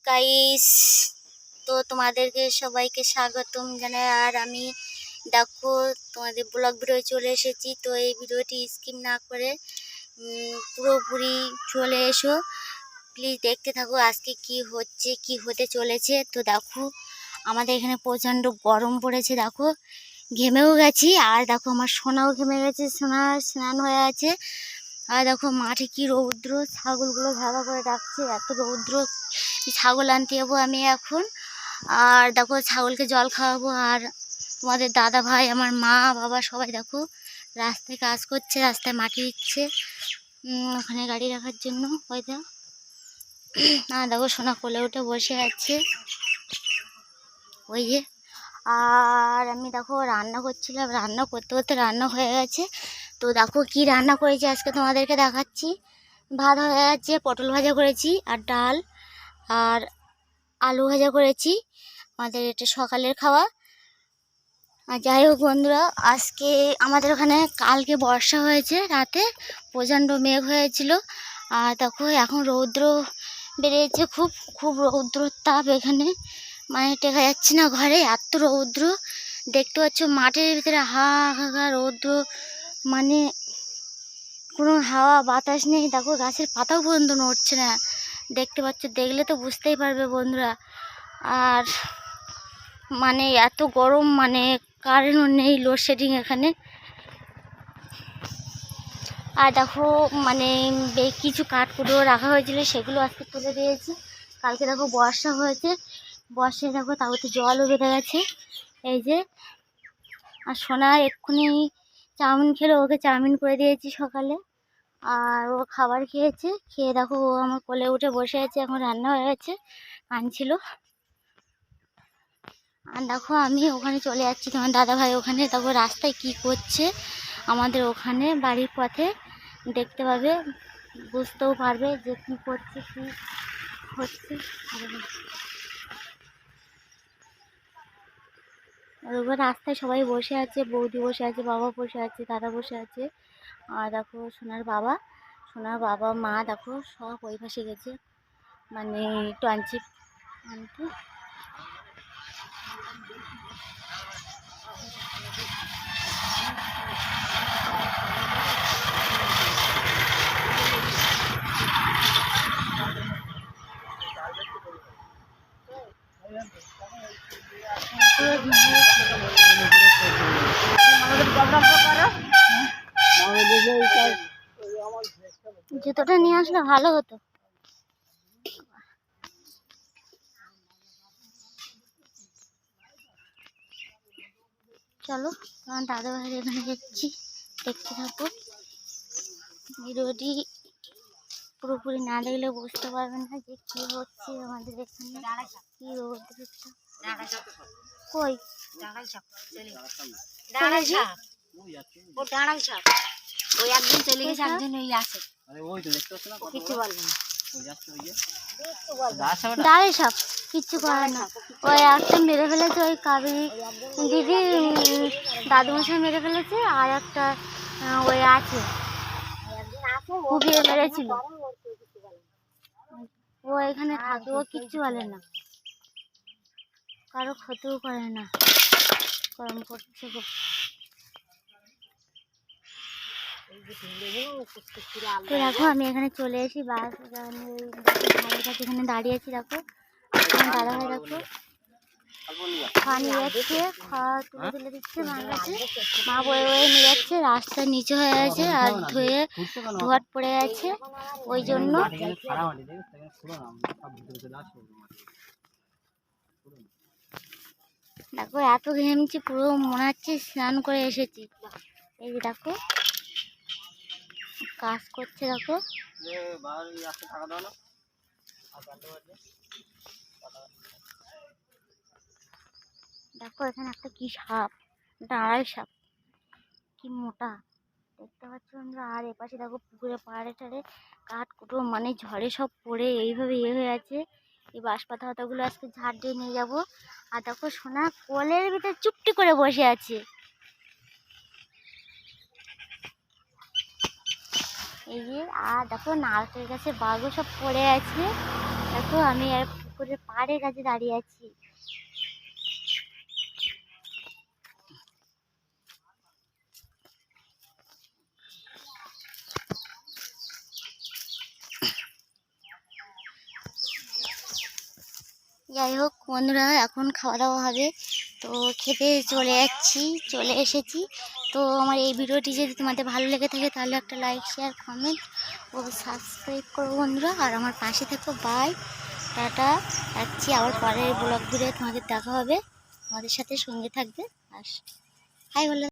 Guys, তো তোমাদেরকে সবাইকে স্বাগতম জানাই। আর আমি দেখো তোমাদের ব্লগ ভিডিও চলে এসেছি। তো এই ভিডিওটি স্কিপ না করে পুরোপুরি চলে এসো, প্লিজ দেখতে থাকো আজকে কি হচ্ছে কি হতে চলেছে। তো দেখো আমাদের এখানে প্রচণ্ড গরম পড়েছে, দেখো ঘেমেও গেছি। আর দেখো আমার সোনাও ঘেমে গেছে, সোনার স্নান হয়ে আছে। আর দেখো মাঠে কি রৌদ্র, ছাগলগুলো ভালো করে ডাকছে, এত রৌদ্র। ছাগল আনতে যাবো আমি এখন। আর দেখো ছাগলকে জল খাওয়াবো। আর তোমাদের দাদা ভাই, আমার মা বাবা সবাই দেখো রাস্তায় কাজ করছে, রাস্তায় মাটি দিচ্ছে ওখানে গাড়ি রাখার জন্য। ওই দেখো আর দেখো সোনা কোলে উঠে বসে আছে ওই যে। আর আমি দেখো রান্না করছিলাম, রান্না করতে করতে রান্না হয়ে গেছে। তো দেখো কি রান্না করেছি আজকে তোমাদেরকে দেখাচ্ছি। ভাত হয়ে গেছে, পটল ভাজা করেছি আর ডাল আর আলু ভাজা করেছি, আমাদের এটা সকালের খাওয়া। আর যাই হোক বন্ধুরা, আজকে আমাদের ওখানে কালকে বর্ষা হয়েছে, রাতে প্রচণ্ড মেঘ হয়েছিল। আর দেখো এখন রৌদ্র বেরিয়েছে, খুব খুব রৌদ্র তাপ এখানে, মানে টেকা যাচ্ছে না ঘরে, এত রৌদ্র। দেখতে পাচ্ছ মাঠের ভিতরে হাহাকার রৌদ্র, মানে কোনো হাওয়া বাতাস নেই। দেখো গাছের পাতাও পর্যন্ত নড়ছে না, দেখতে পাচ্ছ, দেখলে তো বুঝতেই পারবে বন্ধুরা। আর মানে এত গরম, মানে কারেন্টও নেই, লোডশেডিং এখানে। আর দেখো মানে কিছু কাঠকুটো রাখা হয়েছিল, সেগুলো আজকে তুলে দিয়েছি। কালকে দেখো বর্ষা হয়েছে, বর্ষায় দেখো তাতে জলও বেঁধে গেছে এই যে। আর সোনা এক্ষুনি চাউমিন খেলো, ওকে চাউমিন করে দিয়েছি সকালে। আর ও খাবার খেয়েছে, খেয়ে দেখো ও আমার কোলে উঠে বসে আছে, এখন রান্না হয়ে গেছে, কাঁদছিল। আর দেখো আমি ওখানে চলে যাচ্ছি, তোমার দাদা ভাই ওখানে দেখো রাস্তায় কি করছে, আমাদের ওখানে বাড়ির পথে দেখতে পাবে, বুঝতেও পারবে যে কি করছে কি হচ্ছে। আর রাস্তায় সবাই বসে আছে, বৌদি বসে আছে, বাবা বসে আছে, দাদা বসে আছে। আর দেখো সোনার বাবা মা দেখো সব ওই পাশে গেছে, মানে ট্রানচিপ আনতে। জুতোটা নিয়ে আসলে ভালো হতো। চলো তোমার দাদা ভাইয়ের এখানে যাচ্ছি, দেখতে থাকো। ভিডিওটি পুরোপুরি না দেখলে বুঝতে পারবেন না যে কি হচ্ছে আমাদের এখানে, কি রোদ্রটা। কই ওই একদিন চলে গেছে, একদিন ওই আছে, কিছু বলবে না। ডালে সাপ কিচ্ছু করে না, ওই একটা মেরে ফেলেছে, ওই কাবেরী দিদি দাদুমশাই মেরে ফেলেছে। আর একটা ওই আছে, কুপিয়ে মেরেছিল, ও এখানে থাকে, ও কিচ্ছু বলে না, কারো ক্ষতিও করে না। গরম করছে খুব। তো দেখো আমি এখানে চলে এসি, বাস ধারের কাছে এখানে দাঁড়িয়ে আছি। দেখো আমার দাদা ভাই দেখো খাওয়া নিয়ে যাচ্ছে, খাওয়া তুলে তুলে দিচ্ছে মার কাছে, মা বয়ে বয়ে নিয়ে যাচ্ছে। রাস্তা নিচু হয়ে গেছে আর ধোয়াট পড়ে গেছে, ওই জন্য। দেখো এত ঘেমছি, পুরো মনে হচ্ছে স্নান করে এসেছি। এই যে দেখো কাজ করছে, দেখো দেখো এখানে একটা কি সাপ, একটা আড়াই সাপ, কি মোটা দেখতে পাচ্ছ আমরা। আর এপাশে দেখো পুকুরে পাড়ে টাড়ে কাঠ কুটো, মানে ঝড়ে সব পড়ে এইভাবে হয়ে আছে। এই বাঁশ পাতা পাতাগুলো আজকে ঝাড় দিয়ে নিয়ে যাবো। আর দেখো সোনা কোলের ভিতরে চুপটি করে বসে আছে এই যে। আর দেখো নারকেল গাছে বাগও সব পড়ে আছে, দেখো আমি আর পুকুরের পাড়ের কাছে দাঁড়িয়ে আছি। যাই হোক বন্ধুরা, এখন খাওয়া দাওয়া হবে, তো খেতে চলে এসেছি। তো আমার এই ভিডিওটি যদি তোমাদের ভালো লেগে থাকে তাহলে একটা লাইক, শেয়ার, কমেন্ট ও সাবস্ক্রাইব করো বন্ধুরা, আর আমার পাশে থেকো। বাই, টাটা, রাখছি। আবার পরের ব্লগ ভিডিও তোমাদের দেখা হবে, আমাদের সাথে সঙ্গে থাকবে। আর হাই বলে